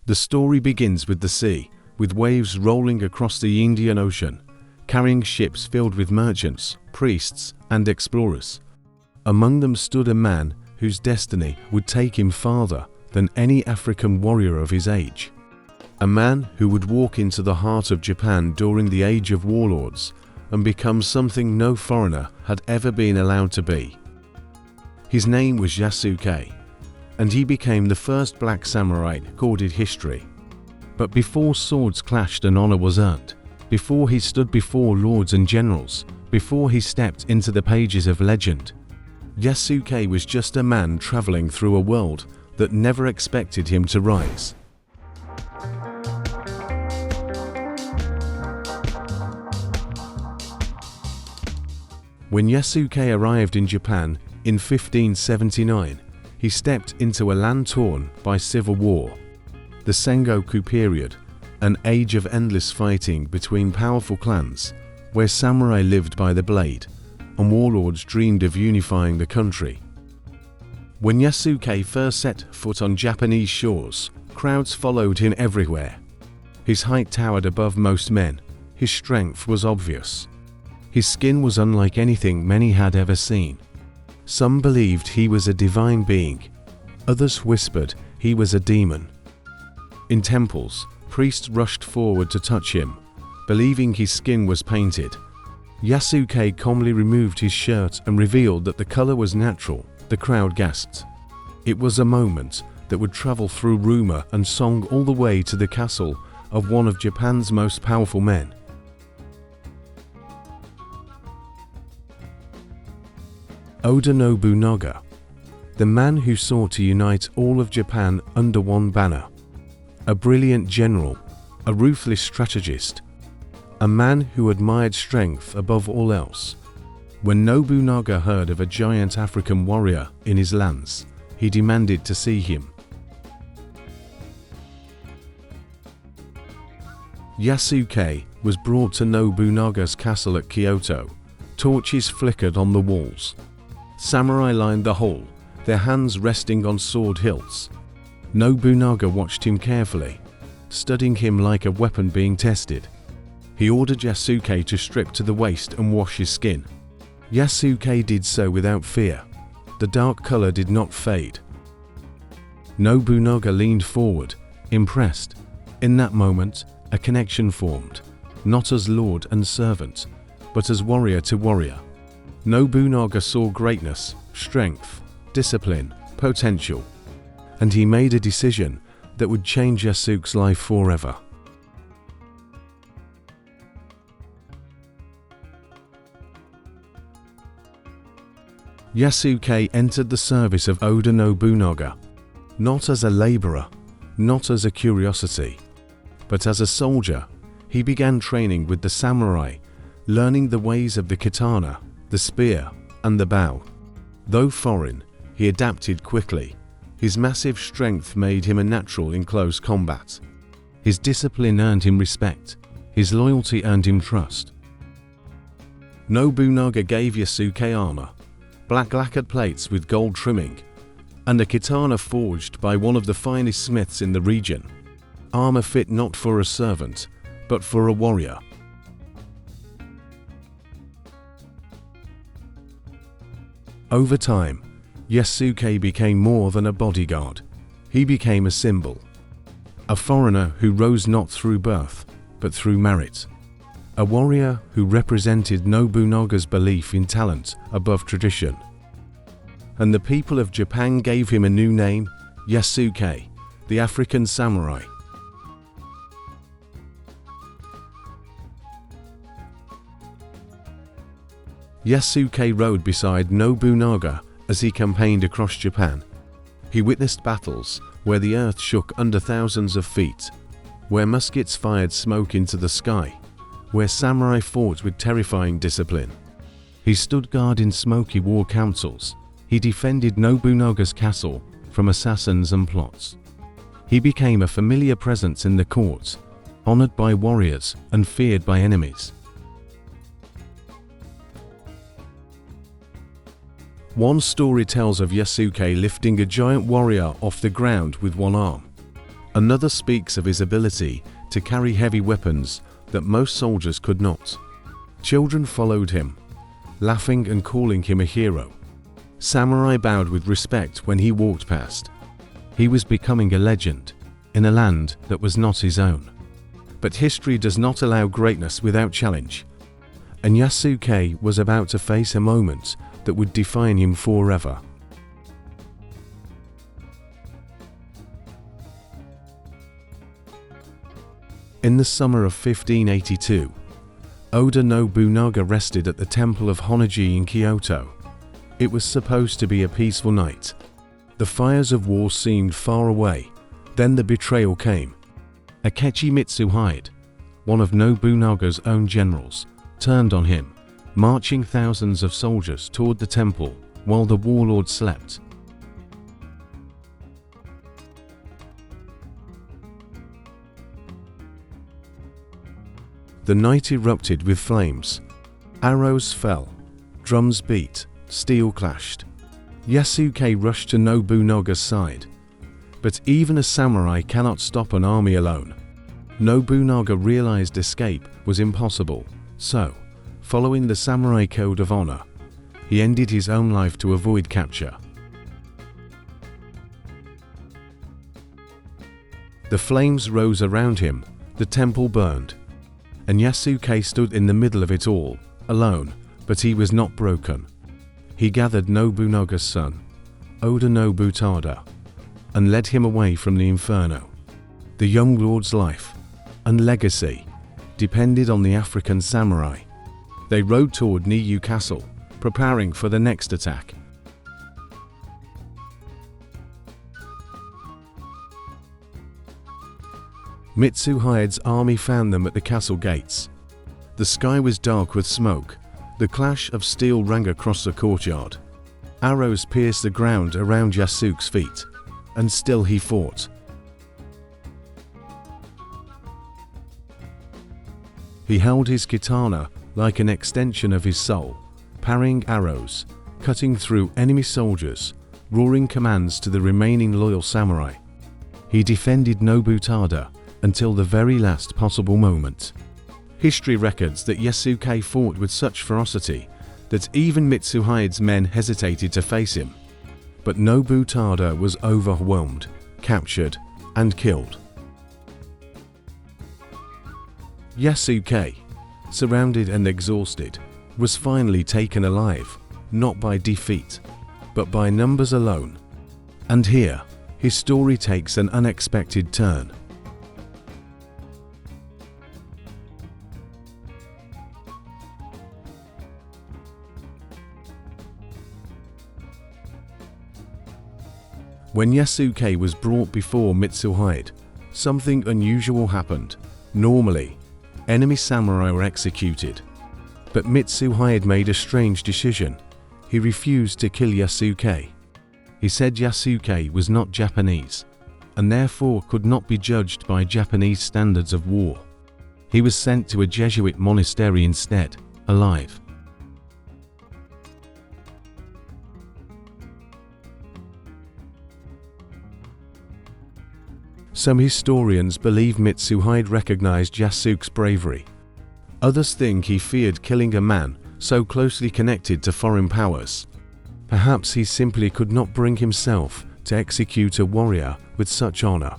The story begins with the sea, with waves rolling across the Indian Ocean, carrying ships filled with merchants, priests, and explorers. Among them stood a man whose destiny would take him farther than any African warrior of his age. A man who would walk into the heart of Japan during the age of warlords and become something no foreigner had ever been allowed to be. His name was Yasuke, and he became the first black samurai recorded history. But before swords clashed and honor was earned, before he stood before lords and generals, before he stepped into the pages of legend, Yasuke was just a man traveling through a world that never expected him to rise. When Yasuke arrived in Japan in 1579, he stepped into a land torn by civil war. The Sengoku period, an age of endless fighting between powerful clans, where samurai lived by the blade, and warlords dreamed of unifying the country. When Yasuke first set foot on Japanese shores, crowds followed him everywhere. His height towered above most men, his strength was obvious. His skin was unlike anything many had ever seen. Some believed he was a divine being, others whispered he was a demon. In temples, priests rushed forward to touch him, believing his skin was painted. Yasuke calmly removed his shirt and revealed that the color was natural. The crowd gasped. It was a moment that would travel through rumor and song all the way to the castle of one of Japan's most powerful men. Oda Nobunaga, the man who sought to unite all of Japan under one banner. A brilliant general, a ruthless strategist, a man who admired strength above all else. When Nobunaga heard of a giant African warrior in his lands, he demanded to see him. Yasuke was brought to Nobunaga's castle at Kyoto. Torches flickered on the walls. Samurai lined the hall, their hands resting on sword hilts. Nobunaga watched him carefully, studying him like a weapon being tested. He ordered Yasuke to strip to the waist and wash his skin. Yasuke did so without fear. The dark color did not fade. Nobunaga leaned forward, impressed. In that moment, a connection formed, not as lord and servant, but as warrior to warrior. Nobunaga saw greatness, strength, discipline, potential, and he made a decision that would change Yasuke's life forever. Yasuke entered the service of Oda Nobunaga, not as a laborer, not as a curiosity, but as a soldier. He began training with the samurai, learning the ways of the katana, the spear, and the bow. Though foreign, he adapted quickly. His massive strength made him a natural in close combat. His discipline earned him respect. His loyalty earned him trust. Nobunaga gave Yasuke armor, black lacquered plates with gold trimming, and a katana forged by one of the finest smiths in the region. Armor fit not for a servant, but for a warrior. Over time, Yasuke became more than a bodyguard. He became a symbol. A foreigner who rose not through birth, but through merit. A warrior who represented Nobunaga's belief in talent above tradition. And the people of Japan gave him a new name, Yasuke, the African samurai. Yasuke rode beside Nobunaga as he campaigned across Japan. He witnessed battles where the earth shook under thousands of feet, where muskets fired smoke into the sky, where samurai fought with terrifying discipline. He stood guard in smoky war councils. He defended Nobunaga's castle from assassins and plots. He became a familiar presence in the court, honored by warriors and feared by enemies. One story tells of Yasuke lifting a giant warrior off the ground with one arm. Another speaks of his ability to carry heavy weapons that most soldiers could not. Children followed him, laughing and calling him a hero. Samurai bowed with respect when he walked past. He was becoming a legend in a land that was not his own. But history does not allow greatness without challenge, and Yasuke was about to face a moment that would define him forever. In the summer of 1582, Oda Nobunaga rested at the temple of Honnoji in Kyoto. It was supposed to be a peaceful night. The fires of war seemed far away. Then the betrayal came. Akechi Mitsuhide, one of Nobunaga's own generals, turned on him, marching thousands of soldiers toward the temple while the warlord slept. The night erupted with flames. Arrows fell, drums beat, steel clashed. Yasuke rushed to Nobunaga's side. But even a samurai cannot stop an army alone. Nobunaga realized escape was impossible, so, following the samurai code of honor, he ended his own life to avoid capture. The flames rose around him, the temple burned, and Yasuke stood in the middle of it all, alone, but he was not broken. He gathered Nobunaga's son, Oda Nobutada, and led him away from the inferno. The young lord's life and legacy depended on the African samurai. They rode toward Niyu Castle, preparing for the next attack. Mitsuhide's army found them at the castle gates. The sky was dark with smoke. The clash of steel rang across the courtyard. Arrows pierced the ground around Yasuke's feet, and still he fought. He held his katana like an extension of his soul, parrying arrows, cutting through enemy soldiers, roaring commands to the remaining loyal samurai. He defended Nobutada until the very last possible moment. History records that Yasuke fought with such ferocity that even Mitsuhide's men hesitated to face him. But Nobutada was overwhelmed, captured, and killed. Yasuke, surrounded and exhausted, was finally taken alive, not by defeat, but by numbers alone. And here, his story takes an unexpected turn. When Yasuke was brought before Mitsuhide, something unusual happened. Normally, enemy samurai were executed. But Mitsuhide made a strange decision. He refused to kill Yasuke. He said Yasuke was not Japanese, and therefore could not be judged by Japanese standards of war. He was sent to a Jesuit monastery instead, alive. Some historians believe Mitsuhide recognized Yasuke's bravery. Others think he feared killing a man so closely connected to foreign powers. Perhaps he simply could not bring himself to execute a warrior with such honor.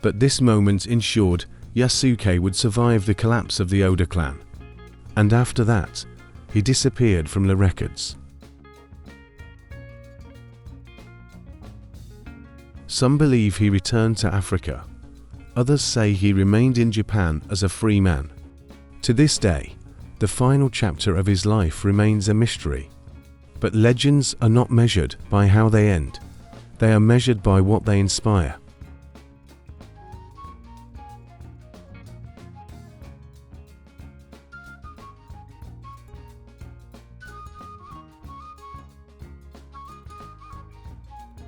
But this moment ensured Yasuke would survive the collapse of the Oda clan. And after that, he disappeared from the records. Some believe he returned to Africa. Others say he remained in Japan as a free man. To this day, the final chapter of his life remains a mystery. But legends are not measured by how they end. They are measured by what they inspire.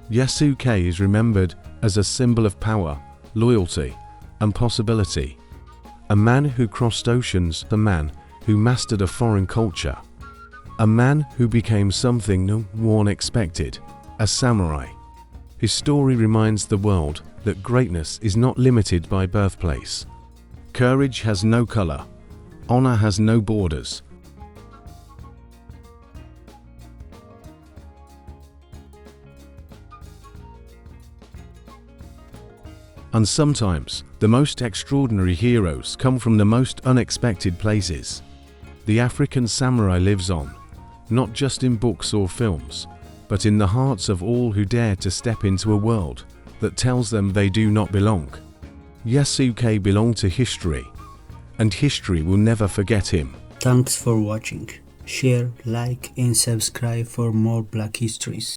Yasuke is remembered as a symbol of power, loyalty, and possibility. A man who crossed oceans, a man who mastered a foreign culture, a man who became something no one expected, a samurai. His story reminds the world that greatness is not limited by birthplace. Courage has no color. Honor has no borders. And sometimes, the most extraordinary heroes come from the most unexpected places. The African samurai lives on, not just in books or films, but in the hearts of all who dare to step into a world that tells them they do not belong. Yasuke belonged to history, and history will never forget him. Thanks for watching. Share, like and subscribe for more Black Histories.